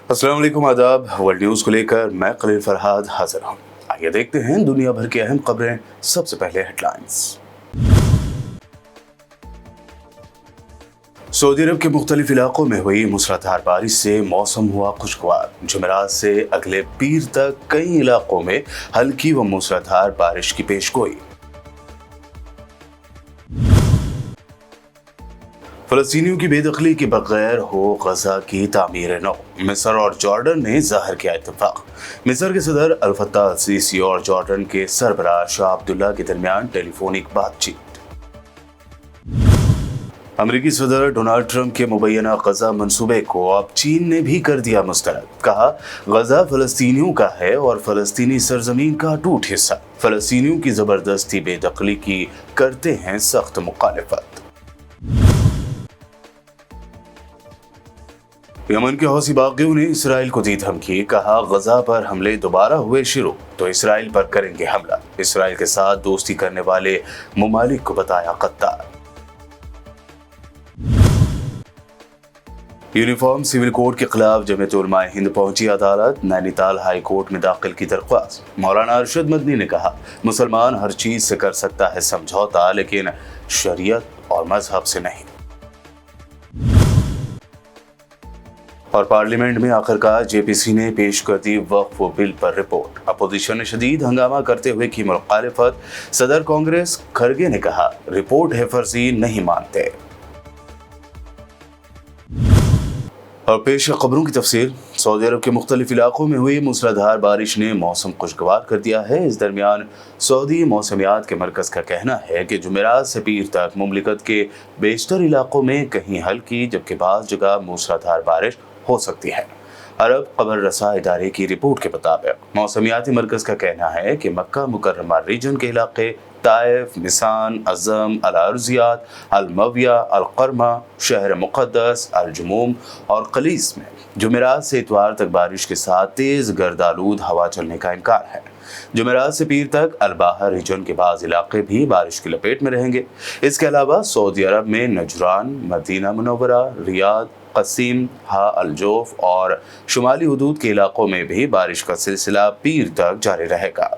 अस्सलाम वालेकुम, आदाब। वर्ल्ड न्यूज़ को लेकर मैं खलील फरहाद हाजिर हूँ। आइए देखते हैं दुनिया भर की अहम खबरें। सबसे पहले हेडलाइंस। सऊदी अरब के मुख्तलिफ इलाकों में हुई मूसलाधार बारिश से मौसम हुआ खुशगवार। जुमेरात से अगले पीर तक कई इलाकों में हल्की व मूसलाधार बारिश की पेशगोई। फलस्तीनियों की बेदखली के बगैर हो गजा की तामीर नौ। मिस्र और जॉर्डन ने जाहिर किया इत्तेफाक। मिस्र के सदर अल फत्ताह अल सीसी और जॉर्डन के सरबराह शाह अब्दुल्ला के दरमियान टेलीफोनिक बातचीत। अमेरिकी सदर डोनाल्ड ट्रंप के मुबैना गजा मंसूबे को अब चीन ने भी कर दिया मुस्तरद। कहा, गजा फलस्तीनियों का है और फलस्तीनी सरजमीन का अटूट हिस्सा। फलस्तीनियों की जबरदस्ती बेदखली की करते हैं सख्त मुखालिफत। यमन के हौसी बागियों ने इसराइल को दी धमकी। कहा, गजा पर हमले दोबारा हुए शुरू तो इसराइल पर करेंगे हमला। इसराइल के साथ दोस्ती करने वाले मुमालिक को बताया कत्तार। यूनिफॉर्म सिविल कोड के खिलाफ जमीयत उलमाए हिंद पहुंची अदालत। नैनीताल हाई कोर्ट में दाखिल की दरख्वास्त। मौलाना अरशद मदनी ने कहा, मुसलमान हर चीज से कर सकता है समझौता, लेकिन शरीयत और मजहब से नहीं। और पार्लियामेंट में आखिरकार जेपीसी ने पेश कर दी वक्फ बिल पर रिपोर्ट। अपोजिशन ने शदीद हंगामा करते हुए की मुखालिफत। सदर कांग्रेस खरगे ने कहा, रिपोर्ट है फर्जी, नहीं मानते। और पेश खबरों की तफसील। सऊदी अरब के मुख्तलिफ इलाकों में हुई मूसलाधार बारिश ने मौसम खुशगवार कर दिया है। इस दरमियान सऊदी मौसमियात के मरकज़ का कहना है कि जुमेरात से पीर तक मुमलिकत के बेशतर इलाकों में कहीं हल्की जबकि बाज़ जगह मूसलाधार बारिश हो सकती है। अरब खबर रसा इदारे की रिपोर्ट के मुताबिक मौसमियाती मरकज का कहना है कि मक्का मुकर्रमा रीजन के इलाके ताइफ, मिसान, अज़म, अल अर्जियात, अल मविया, अल कर्मा, शहर मुक़द्दस, अल जुमूम और कलीस में जुमेरात से इतवार तक बारिश के साथ तेज़ गर्दालूद हवा चलने का इम्कान है। जुमेरात से पीर तक अल बाहर रीजन के बाज़ इलाके भी बारिश की लपेट में रहेंगे। इसके अलावा सऊदी अरब में नजरान, मदीना मुनव्वरा, रियाद, कसीम, हा अल जोफ और शुमाली हुदूद के इलाकों में भी बारिश का सिलसिला पीर तक जारी रहेगा।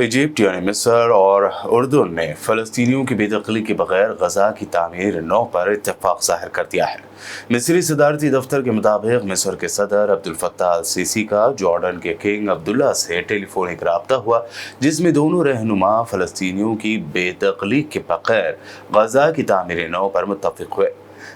इजिप्ट यानी मिस्र और उर्दून ने फ़लस्तीनियों की बेदखली के बगैर गजा की तामीर नौ पर इत्तेफाक जाहिर कर दिया है। मिस्री सदारती दफ्तर के मुताबिक मिस्र के सदर अब्दुल फत्ताह अल सीसी का जॉर्डन के किंग अब्दुल्ला से टेलीफोनिक राब्ता हुआ, जिसमें दोनों रहनुमा फ़लस्तीनियों की बेदखली के बगैर गजा की तामीर नौ पर मुत्तफिक हुए।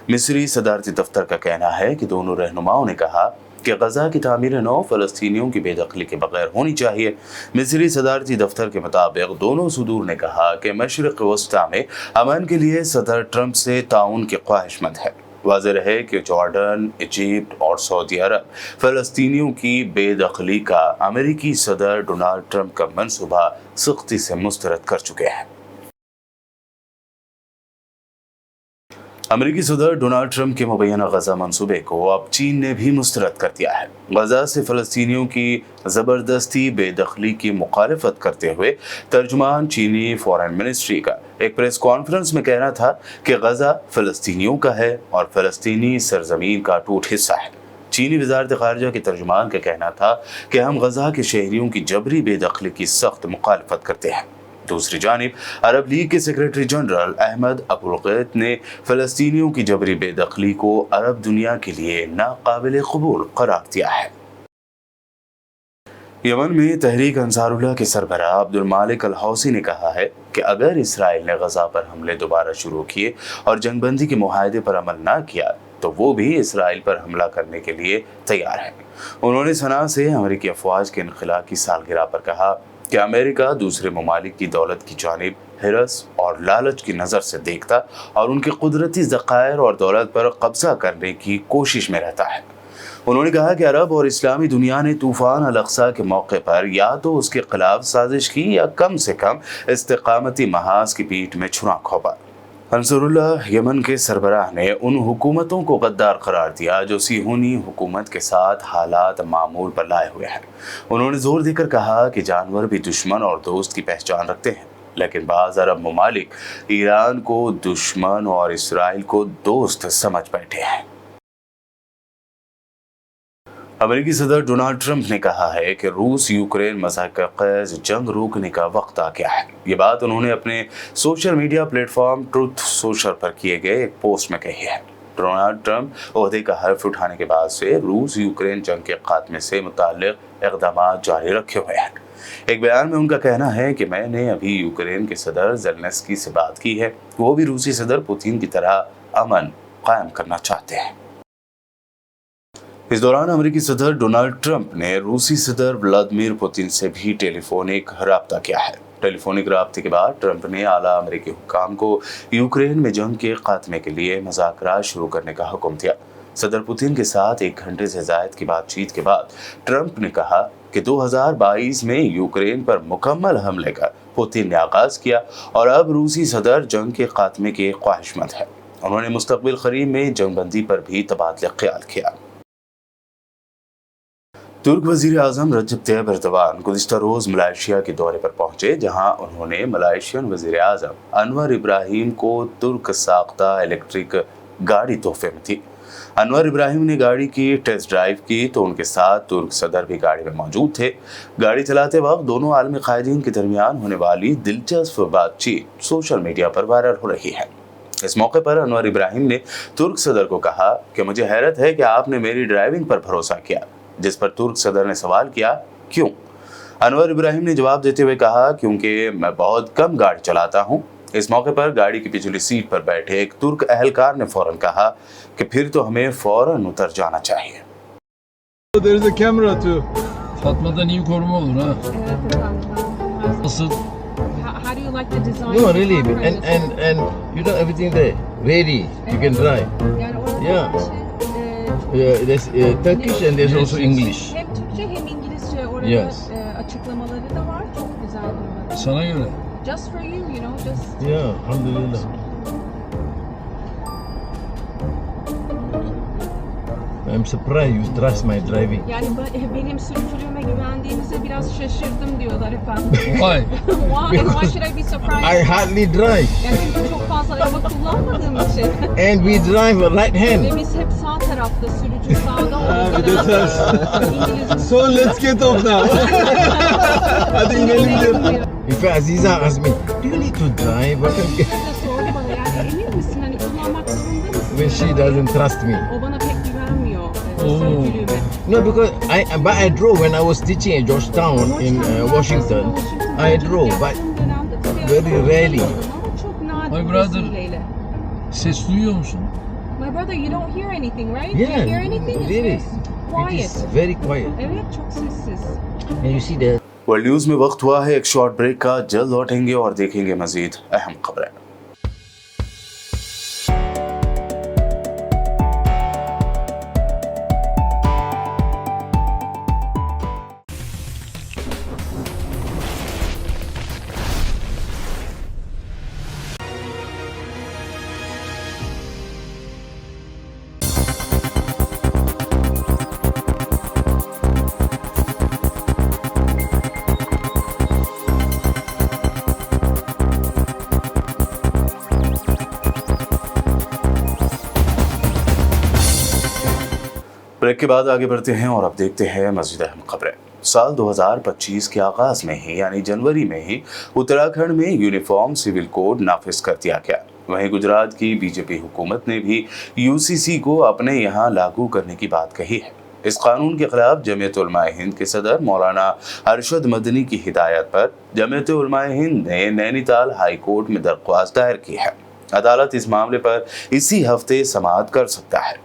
मिस्री सदारती दफ्तर का कहना है कि दोनों रहनुमाओं ने कहा कि गजा की तामीर नौ फ़लस्तीनियों की बेदखली के बगैर होनी चाहिए। मिस्री सदारती दफ्तर के मुताबिक दोनों सदूर ने कहा कि मशरिक़ वस्ता में अमन के लिए सदर ट्रंप से ताउन की ख्वाहिशमंद है। वाज़ेह रहे कि जॉर्डन, इजिप्ट और सऊदी अरब फ़लस्तीनियों की बेदखली का अमेरिकी सदर डोनाल्ड ट्रंप का मनसूबा सख्ती से मुस्तरद कर चुके हैं। अमेरिकी सदर डोनाल्ड ट्रंप के मुबैना गजा मंसूबे को अब चीन ने भी मुस्तरद कर दिया है। गजा से फ़लस्तीनियों की ज़बरदस्ती बेदखली की मुखालिफत करते हुए तर्जुमान चीनी फॉरेन मिनिस्ट्री का एक प्रेस कॉन्फ्रेंस में कहना था कि गजा फ़लस्तीनियों का है और फ़लस्तीनी सरजमीन का अटूट हिस्सा है। चीनी वज़ारत ख़ारिजा के तर्जुमान का कहना था कि हम गजा के शहरियों की जबरी बेदखली की सख्त मुखालिफत करते हैं। दूसरी जानिब अरब लीग के सेक्रेटरी जनरल अहमद अबुल गैत ने फ़लस्तीनियों की जबरी बेदखली को अरब दुनिया के लिए नाकाबिल कबूल करार दिया है। यमन में तहरीक अंसारुल्लाह के सरबराह अब्दुल मालिक अल हौसी ने कहा है कि अगर इसराइल ने गजा पर हमले दोबारा शुरू किए और जंगबंदी के मुआहदे पर अमल ना किया तो वो भी इसराइल पर हमला करने के लिए तैयार है। उन्होंने सना से अमेरिकी अफवाज के इनखला की सालगिरह पर कहा कि अमेरिका दूसरे ममालिक की दौलत की जानिब हिरस और लालच की नज़र से देखता और उनके कुदरती ज़खायर और दौलत पर कब्जा करने की कोशिश में रहता है। उन्होंने कहा कि अरब और इस्लामी दुनिया ने तूफान अल-अक़सा के मौके पर या तो उसके खिलाफ साजिश की या कम से कम इस्तिक़ामती महाज की पीठ में छुरा खोपा। अंसरुल्लाह यमन के सरबराह ने उन हुकूमतों को गद्दार करार दिया जो सिहूनी हुकूमत के साथ हालात मामूल पर लाए हुए हैं। उन्होंने जोर देकर कहा कि जानवर भी दुश्मन और दोस्त की पहचान रखते हैं, लेकिन बाज़ अरब ममालिक ईरान को दुश्मन और इसराइल को दोस्त समझ बैठे हैं। अमेरिकी सदर डोनाल्ड ट्रंप ने कहा है कि रूस यूक्रेन मज़ाक़-ए-ख़ैज़ जंग रोकने का वक्त आ गया है। ये बात उन्होंने अपने social media platform truth social पर किए गए एक पोस्ट में कही है। डोनाल्ड ट्रंप ओहदे का हल्फ उठाने के बाद से रूस यूक्रेन जंग के खात्मे से मुताल्लिक़ इक़दामात जारी रखे हुए हैं। एक बयान में उनका कहना है कि मैंने अभी यूक्रेन के सदर ज़ेलेंस्की से बात की है, वो भी रूसी सदर पुतिन की तरह अमन कायम करना चाहते हैं। इस दौरान अमेरिकी सदर डोनाल्ड ट्रंप ने रूसी सदर व्लादिमीर पुतिन से भी टेलीफोनिक रब्ता किया है। टेलीफोनिक रब्ते के बाद ट्रंप ने आला अमेरिकी हुक्काम को यूक्रेन में जंग के खात्मे के लिए मुज़ाकरात शुरू करने का हुक्म दिया। सदर पुतिन के साथ 1 घंटे से ज़ायद की बातचीत के बाद ट्रंप ने कहा कि 2022 में यूक्रेन पर मुकम्मल हमले का पुतिन ने आगाज़ किया और अब रूसी सदर जंग के खात्मे के ख्वाहिशमंद है। उन्होंने मुस्तक़बिल क़रीब में जंगबंदी पर भी तबादला ख्याल किया। तुर्क वज़ीर आज़म रजब तैयब एर्दोगान गुज़िश्ता रोज़ मलेशिया के दौरे पर पहुंचे, जहां उन्होंने मलेशियन वज़ीर आज़म अनवर इब्राहिम को तुर्क साख्ता इलेक्ट्रिक गाड़ी तोहफे में दी। अनवर इब्राहिम ने गाड़ी की टेस्ट ड्राइव की तो उनके साथ तुर्क सदर भी गाड़ी में मौजूद थे। गाड़ी चलाते वक्त दोनों आलमी क़ायदीन के दरमियान होने वाली दिलचस्प बातचीत सोशल मीडिया पर वायरल हो रही है। इस मौके पर अनवर इब्राहिम ने तुर्क सदर को कहा कि मुझे हैरत है कि आपने मेरी ड्राइविंग पर भरोसा किया, जिस पर तुर्क सदर ने सवाल किया, क्यों? अनवर इब्राहिम ने जवाब देते हुए कहा, क्योंकि मैं बहुत कम गाड़ी चलाता हूं। इस मौके पर गाड़ी की पिछली सीट पर बैठे एक तुर्क अहलकार ने फौरन कहा कि फिर तो हमें फौरन उतर जाना चाहिए। There is a camera too. Fatma'dan iyi koruma olur ha. Nasıl? How do you like the design? No, really, and you know everything there. Ready, you can drive. Yani orada Yeah. There's Turkish and there's also English. Hem Türkçe hem İngilizce orada Yes. açıklamaları da var. Çok güzel bunlar. Sana göre. Just for you, you know, just. Yeah, alhamdulillah. I'm surprised you trust my driving. Yani benim sürücülüğüme güvendiğinize biraz şaşırdım diyorlar efendim. Why? Why should I be surprised? I hardly drive, Yani çünkü çok fazla araba kullanmadığım için. and we drive a right hand. Ve biz hep sağ tarafta, sürücü sağda olduğu bir de ters. İngilizce. So let's get off now. Hadi inelim diyor. In fact, Aziza asked me, do you need to drive? What can... Sordu bana, yani emin misin hani kullanmak zorunda mısın? When she doesn't trust me. O bana pek güvenmiyor Oo. sürücülüğüme. No, because but I drove when I was teaching at Georgetown in Washington. I drove, but very rarely. Ama çok nadir My brother- vesileyle. Ses duyuyor musun? My brother, you don't hear anything, right? Yeah, Do you hear anything? It's really. very It is quiet. very quiet. Evet, çok sessiz. And you see the world news में वक्त हुआ है एक short break का। जल्द लौटेंगे और देखेंगे मजीद अहम खबरें। ब्रेक के बाद आगे बढ़ते हैं और अब देखते हैं मज़ीद अहम खबरें। साल 2025 के आगाज़ में ही यानी जनवरी में ही उत्तराखंड में यूनिफॉर्म सिविल कोड नाफिज कर दिया गया। वहीं गुजरात की बीजेपी हुकूमत ने भी यूसीसी को अपने यहाँ लागू करने की बात कही है। इस कानून के खिलाफ जमीयत उलमाए हिंद के सदर मौलाना अरशद मदनी की हिदायत पर जमीयत उलमाए हिंद ने नैनीताल हाई कोर्ट में दरख्वास्त दायर की है। अदालत इस मामले पर इसी हफ्ते समाअत कर सकता है।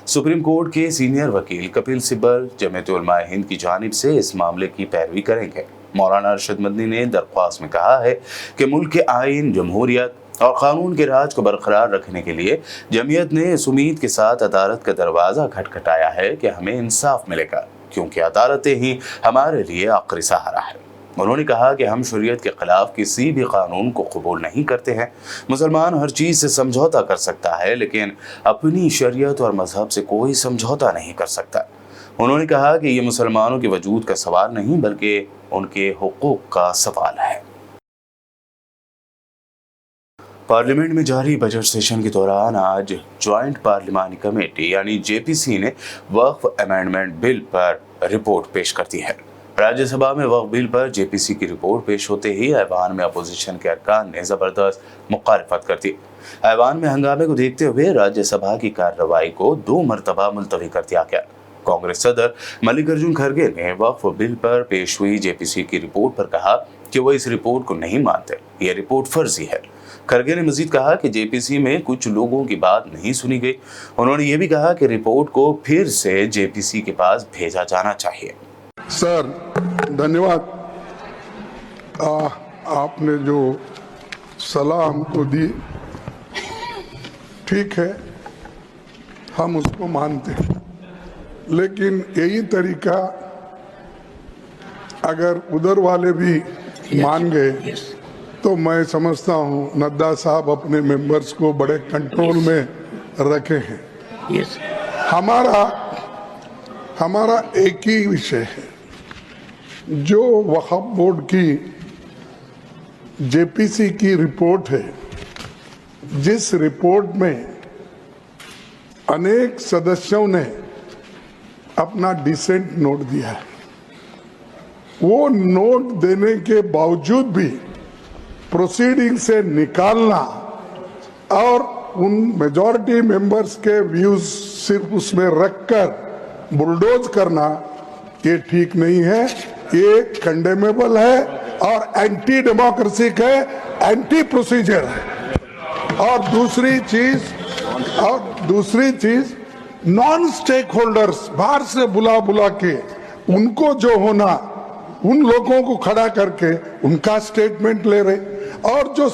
सुप्रीम कोर्ट के सीनियर वकील कपिल सिब्बल जमीयत उलमाए हिंद की जानिब से इस मामले की पैरवी करेंगे। मौलाना अरशद मदनी ने दरख्वास्त में कहा है कि मुल्क के आइन, जमहूरियत, और कानून के राज को बरकरार रखने के लिए जमीयत ने इस उम्मीद के साथ अदालत का दरवाज़ा खटखटाया है कि हमें इंसाफ मिलेगा, क्योंकि अदालतें ही हमारे लिए आखिरी सहारा है। उन्होंने कहा कि हम शरीयत के खिलाफ किसी भी कानून को कबूल नहीं करते हैं। मुसलमान हर चीज़ से समझौता कर सकता है, लेकिन अपनी शरीयत और मजहब से कोई समझौता नहीं कर सकता। उन्होंने कहा कि ये मुसलमानों के वजूद का सवाल नहीं, बल्कि उनके हुकूक का सवाल है। पार्लियामेंट में जारी बजट सेशन के दौरान आज ज्वाइंट पार्लिमानी कमेटी यानी जेपीसी ने वक्फ अमेंडमेंट बिल पर रिपोर्ट पेश कर दी है। राज्यसभा में वक्फ बिल पर जेपीसी की रिपोर्ट पेश होते ही ऐवान में अपोजिशन के अरकान ने जबरदस्त मुखालफत कर दी। ऐवान में हंगामे को देखते हुए राज्यसभा की कार्रवाई को 2 मरतबा मुलतवी कर दिया गया। कांग्रेस सदर मल्लिकार्जुन खड़गे ने वक्फ बिल पर पेश हुई जेपीसी की रिपोर्ट पर कहा कि वो इस रिपोर्ट को नहीं मानते, ये रिपोर्ट फर्जी है। खड़गे ने मजीद कहा कि जेपीसी में कुछ लोगों की बात नहीं सुनी गई। उन्होंने ये भी कहा कि रिपोर्ट को फिर से जेपीसी के पास भेजा जाना चाहिए। सर धन्यवाद, आपने जो सलाह हमको दी ठीक है, हम उसको मानते हैं, लेकिन यही तरीका अगर उधर वाले भी मान गए तो मैं समझता हूँ नड्डा साहब अपने मेंबर्स को बड़े कंट्रोल में रखे हैं। हमारा एक ही विषय है, जो वक्फ बोर्ड की जेपीसी की रिपोर्ट है, जिस रिपोर्ट में अनेक सदस्यों ने अपना डिसेंट नोट दिया है, वो नोट देने के बावजूद भी प्रोसीडिंग से निकालना और उन मेजॉरिटी मेंबर्स के व्यूज सिर्फ उसमें रखकर बुलडोज करना, ये ठीक नहीं है, ये कंडेमेबल है और एंटी डेमोक्रेसिक है, एंटी प्रोसीजर है। और दूसरी चीज नॉन स्टेक होल्डर्स बाहर से बुला के उनको जो होना, उन लोगों को खड़ा करके उनका स्टेटमेंट ले रहे, और जो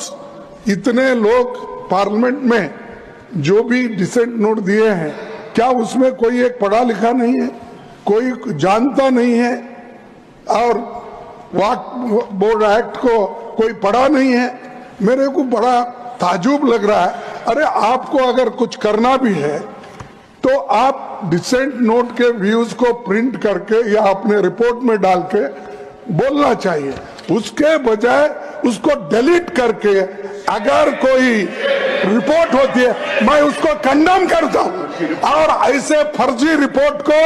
इतने लोग पार्लियामेंट में जो भी डिसेंट नोट दिए हैं, क्या उसमें कोई एक पढ़ा लिखा नहीं है, कोई जानता नहीं है, और वक्फ बोर्ड एक्ट को कोई पढ़ा नहीं है? मेरे को बड़ा ताजुब लग रहा है। अरे आपको अगर कुछ करना भी है तो आप डिसेंट नोट के व्यूज को प्रिंट करके या अपने रिपोर्ट में डाल के बोलना चाहिए, उसके बजाय उसको डिलीट करके अगर कोई रिपोर्ट होती है मैं उसको कंडेम करता हूं, और ऐसे फर्जी रिपोर्ट को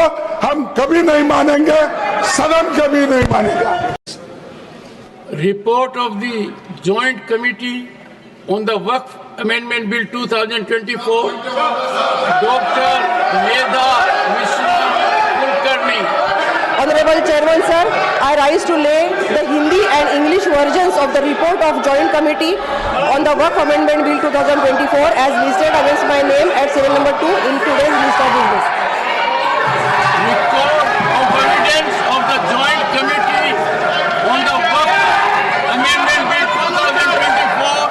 हम कभी नहीं मानेंगे, सदन कभी नहीं मानेगा। Report of the Joint Committee on the Waqf Amendment Bill 2024, Dr. Medha Mishra Kulkarni. Honorable Chairman Sir, I rise to lay the Hindi and English versions of the report of Joint Committee on the Waqf Amendment Bill 2024 as listed against my name at serial number 2 in today's list of business. Record of evidence of the Joint Committee on the Waqf Amendment Bill 2024,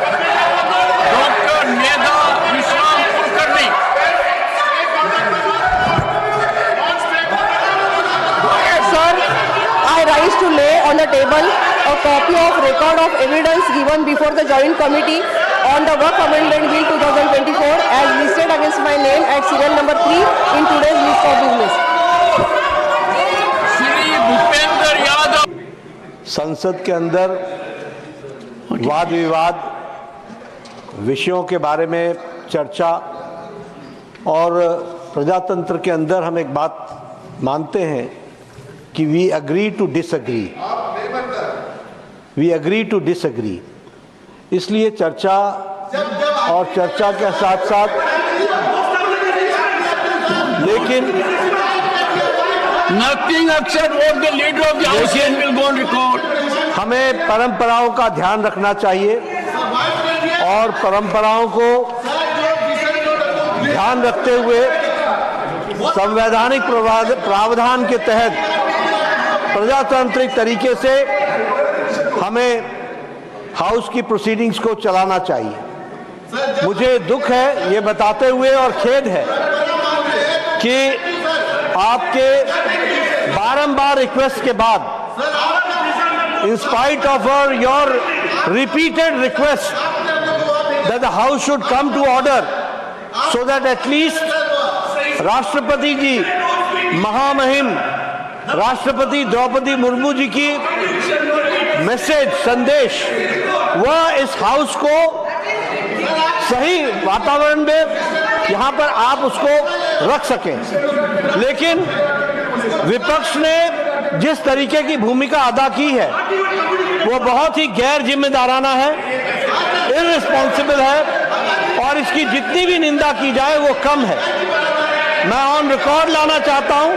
Dr. Medha Mishra Kulkarni. Sir, I rise to lay on the table a copy of record of evidence given before the Joint Committee on the Waqf Amendment Bill 2024 as listed against my name at serial number 3 in today's list of business. Shri Bhupendra Yadav. संसद के अंदर वाद विवाद, विषयों के बारे में चर्चा, और प्रजातंत्र के अंदर हम एक बात मानते हैं कि वी अग्री टू डिसएग्री, इसलिए चर्चा, और चर्चा के साथ साथ लेकिन Nothing except what the leader of the House will go on record. हमें परंपराओं का ध्यान रखना चाहिए, और परंपराओं को ध्यान रखते हुए संवैधानिक प्रावधान के तहत प्रजातांत्रिक तरीके से हमें हाउस की प्रोसीडिंग्स को चलाना चाहिए। मुझे दुख है ये बताते हुए और खेद है कि आपके बारंबार रिक्वेस्ट के बाद, in spite of your repeated request that the house should come to order so that at least राष्ट्रपति जी, महामहिम राष्ट्रपति द्रौपदी मुर्मू जी की मैसेज, संदेश, वह इस हाउस को सही वातावरण में यहां पर आप उसको रख सकें। लेकिन विपक्ष ने जिस तरीके की भूमिका अदा की है वो बहुत ही गैर जिम्मेदाराना है, इररिस्पॉन्सिबल है, और इसकी जितनी भी निंदा की जाए वो कम है। मैं ऑन रिकॉर्ड लाना चाहता हूं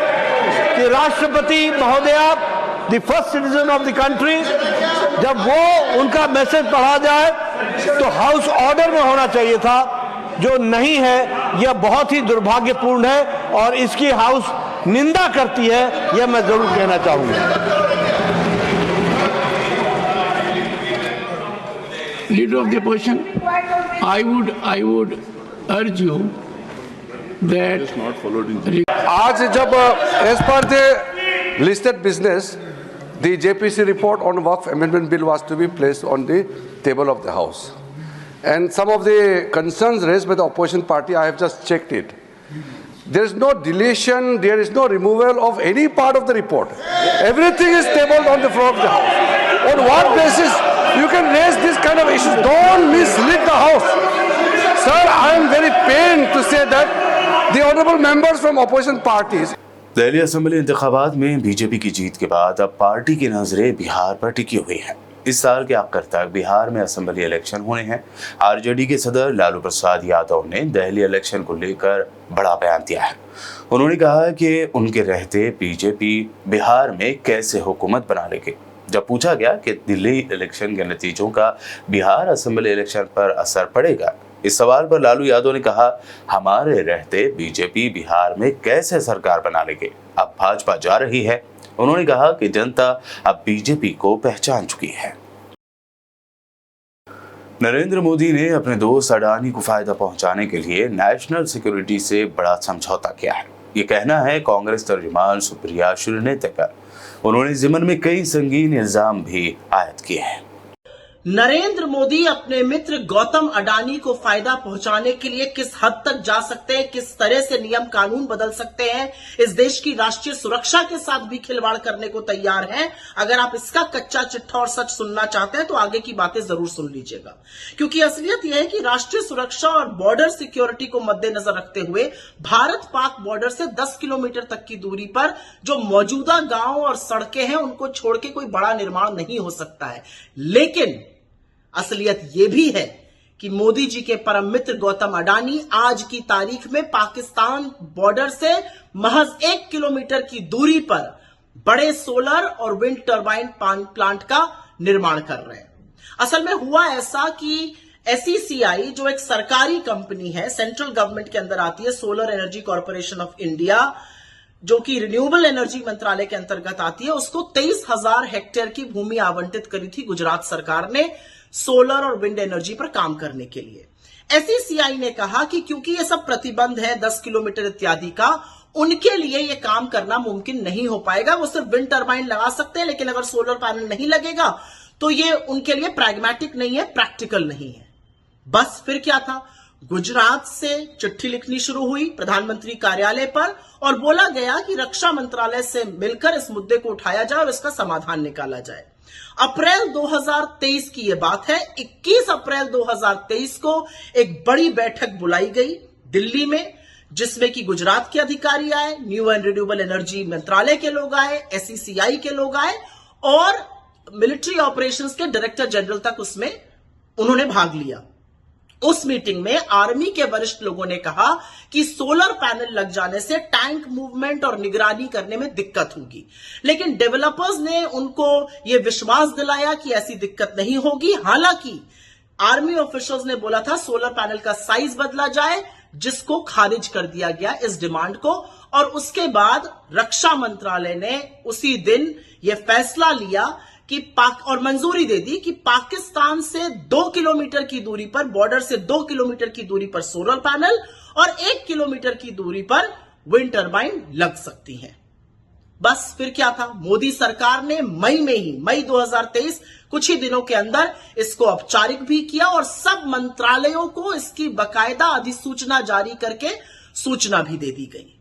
कि राष्ट्रपति महोदया, the first citizen of the country, जब वो उनका मैसेज पढ़ा जाए तो हाउस ऑर्डर में होना चाहिए था, जो नहीं है। यह बहुत ही दुर्भाग्यपूर्ण है और इसकी हाउस निंदा करती है, यह मैं जरूर कहना चाहूंगा। Leader of the opposition, I would urge you that आज जब as per the listed business, the JPC report on Waqf amendment bill was to be placed on the table of the House, and some of the concerns raised by the opposition party, I have just checked it. There is no deletion, there is no removal of any part of the report. Everything is tabled on the floor of the House. On what basis you can raise this kind of issues? Don't mislead the House. Sir, I am very pained to say that the honorable members from opposition parties. Delhi assembly इंतखाबात में BJP की जीत के बाद अब party की नजरें बिहार पर टिकी हुई हैं। इस साल के आखिर तक बिहार में असेंबली इलेक्शन होने हैं। आरजेडी के सदर लालू प्रसाद यादव ने दिल्ली इलेक्शन को लेकर बड़ा बयान दिया है। उन्होंने कहा कि उनके रहते बीजेपी बिहार में कैसे हुकूमत बना लेगी। जब पूछा गया कि दिल्ली इलेक्शन के नतीजों का बिहार असेंबली इलेक्शन पर असर पड़ेगा, इस सवाल पर लालू यादव ने कहा, हमारे रहते बीजेपी बिहार में कैसे सरकार बना लेगी, अब भाजपा जा रही है। उन्होंने कहा कि जनता अब बीजेपी को पहचान चुकी है। नरेंद्र मोदी ने अपने दोस्त अडानी को फायदा पहुंचाने के लिए नेशनल सिक्योरिटी से बड़ा समझौता किया है। ये कहना है कांग्रेस तर्जुमान सुप्रिया श्रीनेत का। उन्होंने जिमन में कई संगीन इल्जाम भी आयद किए हैं। नरेंद्र मोदी अपने मित्र गौतम अडानी को फायदा पहुंचाने के लिए किस हद तक जा सकते हैं, किस तरह से नियम कानून बदल सकते हैं, इस देश की राष्ट्रीय सुरक्षा के साथ भी खिलवाड़ करने को तैयार हैं। अगर आप इसका कच्चा चिट्ठा और सच सुनना चाहते हैं तो आगे की बातें जरूर सुन लीजिएगा, क्योंकि असलियत यह है कि राष्ट्रीय सुरक्षा और बॉर्डर सिक्योरिटी को मद्देनजर रखते हुए भारत पाक बॉर्डर से 10 किलोमीटर तक की दूरी पर जो मौजूदा गांव और सड़कें हैं उनको छोड़ के कोई बड़ा निर्माण नहीं हो सकता है। लेकिन असलियत यह भी है कि मोदी जी के परम मित्र गौतम अडानी आज की तारीख में पाकिस्तान बॉर्डर से महज 1 किलोमीटर की दूरी पर बड़े सोलर और विंड टर्बाइन प्लांट का निर्माण कर रहे हैं। असल में हुआ ऐसा कि SECI जो एक सरकारी कंपनी है, सेंट्रल गवर्नमेंट के अंदर आती है, solar energy corporation of India, जो कि रिन्यूएबल एनर्जी मंत्रालय के अंतर्गत आती है, उसको 23,000 हेक्टेयर की भूमि आवंटित करी थी गुजरात सरकार ने सोलर और विंड एनर्जी पर काम करने के लिए। SECI ने कहा कि क्योंकि ये सब प्रतिबंध है 10 किलोमीटर इत्यादि का, उनके लिए ये काम करना मुमकिन नहीं हो पाएगा। वो सिर्फ विंड टर्बाइन लगा सकते हैं, लेकिन अगर सोलर पैनल नहीं लगेगा तो ये उनके लिए प्रैग्मेटिक नहीं है, प्रैक्टिकल नहीं है। बस फिर क्या था, गुजरात से चिट्ठी लिखनी शुरू हुई प्रधानमंत्री कार्यालय पर और बोला गया कि रक्षा मंत्रालय से मिलकर इस मुद्दे को उठाया जाए और इसका समाधान निकाला जाए। अप्रैल 2023 की यह बात है। 21 अप्रैल 2023 को एक बड़ी बैठक बुलाई गई दिल्ली में, जिसमें कि गुजरात के अधिकारी आए, न्यू एंड रिन्यूएबल एनर्जी मंत्रालय के लोग आए, SECI के लोग आए और मिलिट्री ऑपरेशंस के डायरेक्टर जनरल तक उसमें उन्होंने भाग लिया। उस मीटिंग में आर्मी के वरिष्ठ लोगों ने कहा कि सोलर पैनल लग जाने से टैंक मूवमेंट और निगरानी करने में दिक्कत होगी, लेकिन डेवलपर्स ने उनको यह विश्वास दिलाया कि ऐसी दिक्कत नहीं होगी। हालांकि आर्मी ऑफिशियल्स ने बोला था सोलर पैनल का साइज बदला जाए, जिसको खारिज कर दिया गया इस डिमांड को। और उसके बाद रक्षा मंत्रालय ने उसी दिन यह फैसला लिया कि पाक और मंजूरी दे दी कि पाकिस्तान से 2 किलोमीटर की दूरी पर, बॉर्डर से 2 किलोमीटर की दूरी पर सोलर पैनल और 1 किलोमीटर की दूरी पर विंड टर्बाइन लग सकती है। बस फिर क्या था, मोदी सरकार ने मई 2023 कुछ ही दिनों के अंदर इसको औपचारिक भी किया और सब मंत्रालयों को इसकी बकायदा अधिसूचना जारी करके सूचना भी दे दी गई।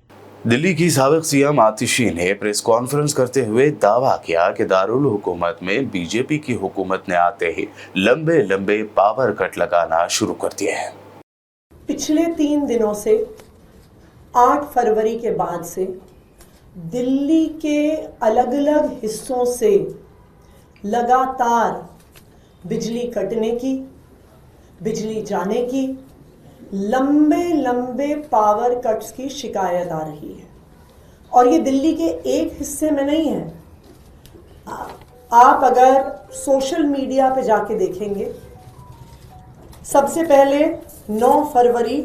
दिल्ली की साबिक सीएम आतिशी ने प्रेस कॉन्फ्रेंस करते हुए दावा किया कि दारुल हुकूमत में बीजेपी की हुकूमत ने आते ही लंबे लंबे पावर कट लगाना शुरू कर दिए हैं। पिछले 3 दिनों से 8 फरवरी के बाद से दिल्ली के अलग अलग हिस्सों से लगातार बिजली कटने की, बिजली जाने की, लंबे लंबे पावर कट्स की शिकायत आ रही है। और ये दिल्ली के एक हिस्से में नहीं है। आप अगर सोशल मीडिया पे जाके देखेंगे, सबसे पहले 9 फरवरी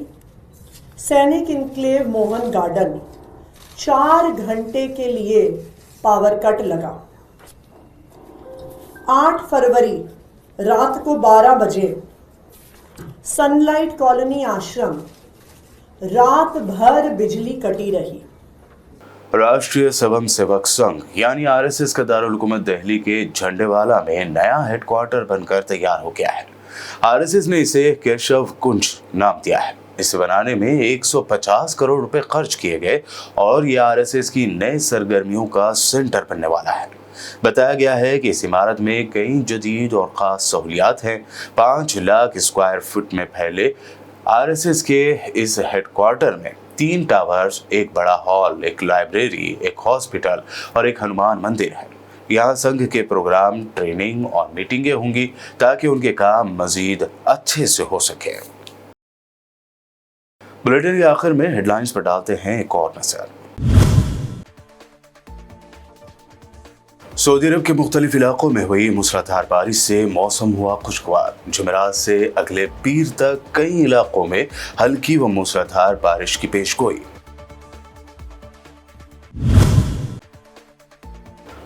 सैनिक इनक्लेव मोहन गार्डन 4 घंटे के लिए पावर कट लगा। 8 फरवरी रात को 12 बजे सनलाइट कॉलोनी आश्रम रात भर बिजली कटी रही। राष्ट्रीय स्वयं सेवक संघ यानी आरएसएस का दारुल हुकूमत दिल्ली के झंडेवाला में नया हेडक्वार्टर बनकर तैयार हो गया है। आरएसएस ने इसे केशव कुंज नाम दिया है। इसे बनाने में 150 करोड़ रुपए खर्च किए गए और ये आरएसएस की नई सरगर्मियों का सेंटर बनने वाला है। बताया गया है कि इस इमारत में कई जदीद और खास सहूलियात हैं। 5 लाख स्क्वायर फुट में फैले आरएसएस के इस हेडक्वार्टर में 3 टावर्स, एक बड़ा हॉल, एक लाइब्रेरी, एक हॉस्पिटल और एक हनुमान मंदिर है। यहाँ संघ के प्रोग्राम, ट्रेनिंग और मीटिंगें होंगी ताकि उनके काम मजीद अच्छे से हो सके। बुलेटिन के आखिर में हेडलाइंस पर डालते हैं एक और नजर। सऊदी अरब के मुख्तलिफ इलाकों में हुई मूसलाधार बारिश से मौसम हुआ खुशगवार। जुमेरात से अगले पीर तक कई इलाकों में हल्की व मूसलाधार बारिश की पेशगोई।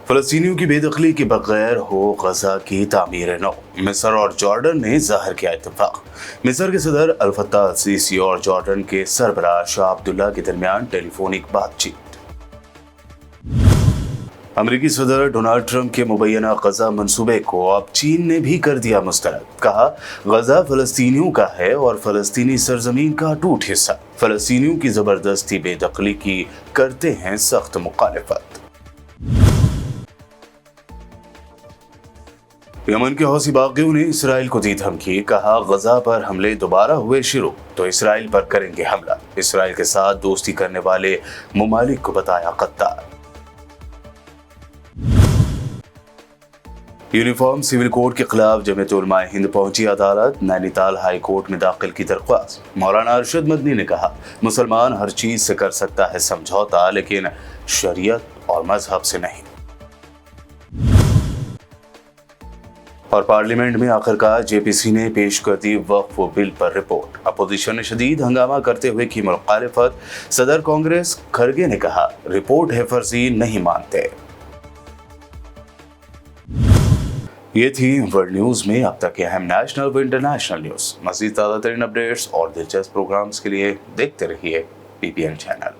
फलस्तीनियों की बेदखली के बगैर हो गजा की तामीर नौ। मिस्र और जॉर्डन ने जाहिर किया इत्तेफाक। मिस्र के सदर अल फत्ताह अल सीसी और जॉर्डन के सरबराह शाह अब्दुल्ला के दरमियान टेलीफोनिक बातचीत। अमेरिकी सदर डोनाल्ड ट्रंप के मुबैना गजा मंसूबे को अब चीन ने भी कर दिया मुस्तरद। कहा, गजा फलस्तीनियों का है और फलस्तीनी सरजमीन का अटूट हिस्सा। फलस्तीनियों की जबरदस्ती बेदखली की करते हैं सख्त मुखालिफत। यमन के हौसी बागियों ने इसराइल को दी धमकी। कहा, गजा पर हमले दोबारा हुए शुरू तो इसराइल पर करेंगे हमला। इसराइल के साथ दोस्ती करने वाले मुमालिक को बताया कत्तार। यूनिफॉर्म सिविल कोड के खिलाफ जमीयत उलमा हिंद पहुंची अदालत। नैनीताल हाई कोर्ट में दाखिल की दरख्वास्त। मौलाना अरशद मदनी ने कहा, मुसलमान हर चीज से कर सकता है समझौता, लेकिन शरीयत और मजहब से नहीं। और पार्लियामेंट में आखिरकार जेपीसी ने पेश कर दी वक्फ बिल पर रिपोर्ट। अपोजिशन ने शदीद हंगामा करते हुए की मुखालिफत। सदर कांग्रेस खरगे ने कहा, रिपोर्ट है फर्जी, नहीं मानते। ये थी वर्ल्ड न्यूज में अब तक के अहम नेशनल व इंटरनेशनल न्यूज। मज़ीद ताज़ा तरीन अपडेट्स और दिलचस्प प्रोग्राम्स के लिए देखते रहिए PPN चैनल।